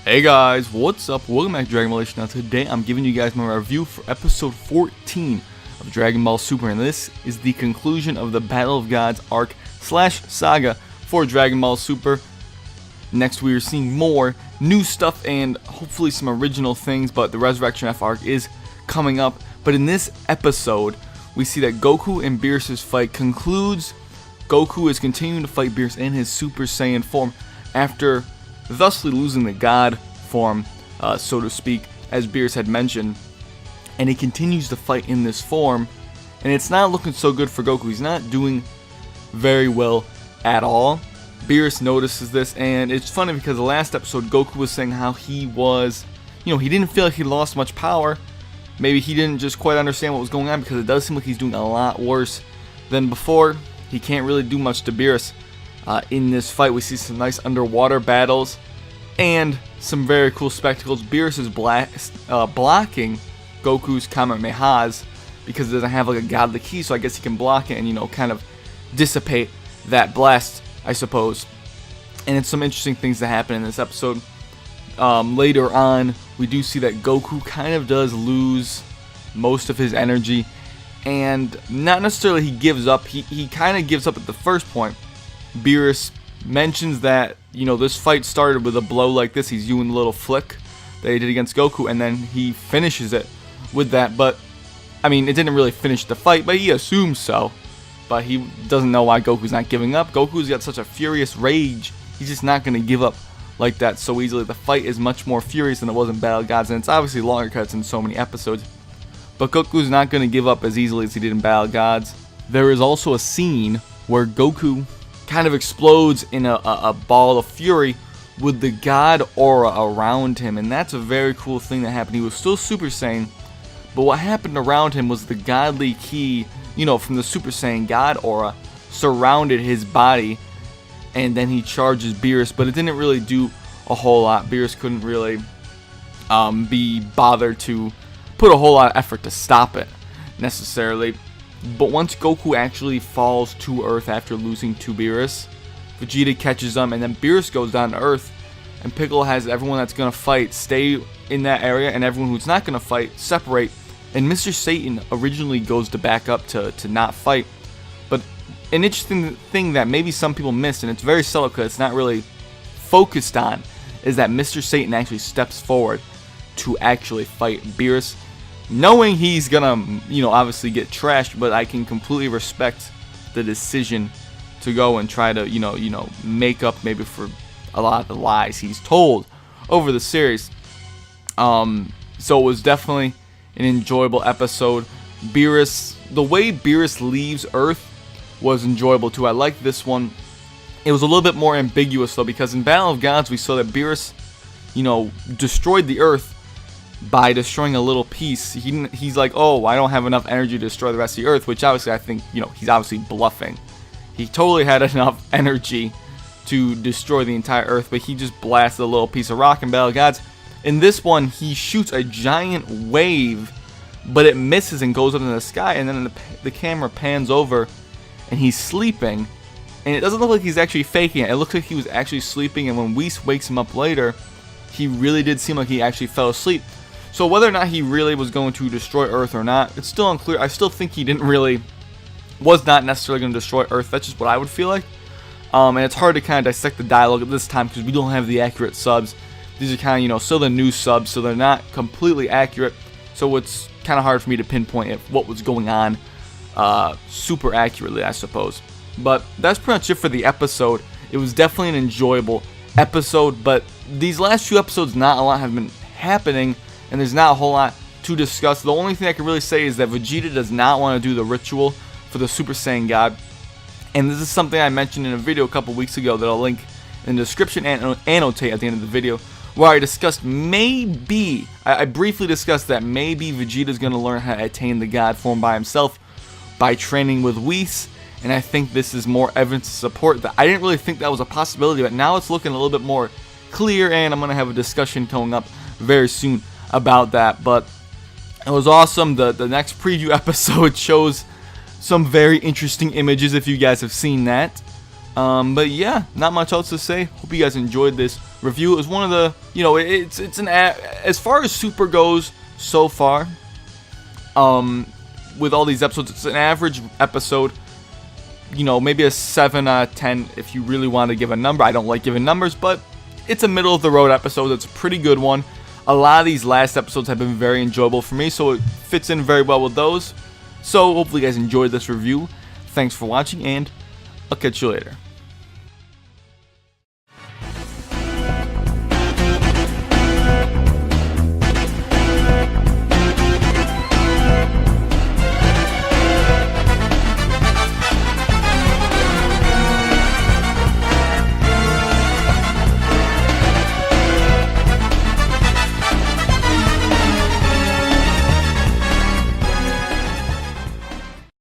Hey guys, what's up? Welcome back to Dragon Ball Legends. Now today I'm giving you guys my review for episode 14 of Dragon Ball Super, and this is the conclusion of the Battle of Gods arc / saga for Dragon Ball Super. Next we are seeing more new stuff and hopefully some original things, but the Resurrection F arc is coming up. But in this episode, we see that Goku and Beerus' fight concludes. Goku is continuing to fight Beerus in his Super Saiyan form after thusly losing the God form, so to speak, as Beerus had mentioned. And he continues to fight in this form, and it's not looking so good for Goku. He's not doing very well at all. Beerus notices this, and it's funny because the last episode Goku was saying how he was, he didn't feel like he lost much power. Maybe he didn't just quite understand what was going on, because it does seem like he's doing a lot worse than before. He can't really do much to Beerus. In this fight, we see some nice underwater battles and some very cool spectacles. Beerus is blocking Goku's Kamehamehas because it doesn't have like a godly ki, so I guess he can block it and kind of dissipate that blast, I suppose. And it's some interesting things that happen in this episode. Later on, we do see that Goku kind of does lose most of his energy, and not necessarily he gives up. He kind of gives up at the first point. Beerus mentions that, this fight started with a blow like this. He's doing a little flick that he did against Goku, and then he finishes it with that. But, it didn't really finish the fight, but he assumes so. But he doesn't know why Goku's not giving up. Goku's got such a furious rage, he's just not going to give up like that so easily. The fight is much more furious than it was in Battle of Gods, and it's obviously longer because it's in so many episodes. But Goku's not going to give up as easily as he did in Battle of Gods. There is also a scene where Goku kind of explodes in a ball of fury with the God aura around him, and that's a very cool thing that happened. He was still Super Saiyan, but what happened around him was the godly ki, from the Super Saiyan God aura surrounded his body, and then he charges Beerus, but it didn't really do a whole lot. Beerus couldn't really be bothered to put a whole lot of effort to stop it necessarily. But once Goku actually falls to Earth after losing to Beerus, Vegeta catches him, and then Beerus goes down to Earth, and Piccolo has everyone that's going to fight stay in that area, and everyone who's not going to fight separate, and Mr. Satan originally goes to back up to not fight. But an interesting thing that maybe some people missed, and it's very subtle because it's not really focused on, is that Mr. Satan actually steps forward to actually fight Beerus, knowing he's gonna, obviously get trashed. But I can completely respect the decision to go and try to, make up maybe for a lot of the lies he's told over the series. So it was definitely an enjoyable episode. Beerus, the way Beerus leaves Earth was enjoyable too. I liked this one. It was a little bit more ambiguous though, because in Battle of Gods we saw that Beerus, destroyed the Earth by destroying a little piece. He's like, oh, I don't have enough energy to destroy the rest of the Earth, which obviously I think, he's obviously bluffing. He totally had enough energy to destroy the entire Earth, but he just blasted a little piece of rock in Battle of Gods. In this one, he shoots a giant wave, but it misses and goes up in the sky, and then the camera pans over, and he's sleeping, and it doesn't look like he's actually faking it. It looks like he was actually sleeping, and when Whis wakes him up later, he really did seem like he actually fell asleep. So whether or not he really was going to destroy Earth or not, it's still unclear. I still think he was not necessarily going to destroy Earth. That's just what I would feel like. And it's hard to kind of dissect the dialogue at this time because we don't have the accurate subs. These are kind of, still the new subs, so they're not completely accurate. So it's kind of hard for me to pinpoint what was going on super accurately, I suppose. But that's pretty much it for the episode. It was definitely an enjoyable episode, but these last few episodes, not a lot have been happening, and there's not a whole lot to discuss. The only thing I can really say is that Vegeta does not want to do the ritual for the Super Saiyan God. And this is something I mentioned in a video a couple weeks ago that I'll link in the description and annotate at the end of the video, where I discussed I briefly discussed that maybe Vegeta's going to learn how to attain the God form by himself by training with Whis. And I think this is more evidence to support that. I didn't really think that was a possibility, but now it's looking a little bit more clear, and I'm going to have a discussion coming up very soon about that. But it was awesome. The next preview episode shows some very interesting images if you guys have seen that. But yeah, not much else to say. Hope you guys enjoyed this review. It was one of the, it's as far as Super goes so far, with all these episodes, it's an average episode. Maybe a 7 out of 10 if you really want to give a number. I don't like giving numbers, but it's a middle of the road episode. It's a pretty good one. A lot of these last episodes have been very enjoyable for me, so it fits in very well with those. So hopefully you guys enjoyed this review. Thanks for watching, and I'll catch you later.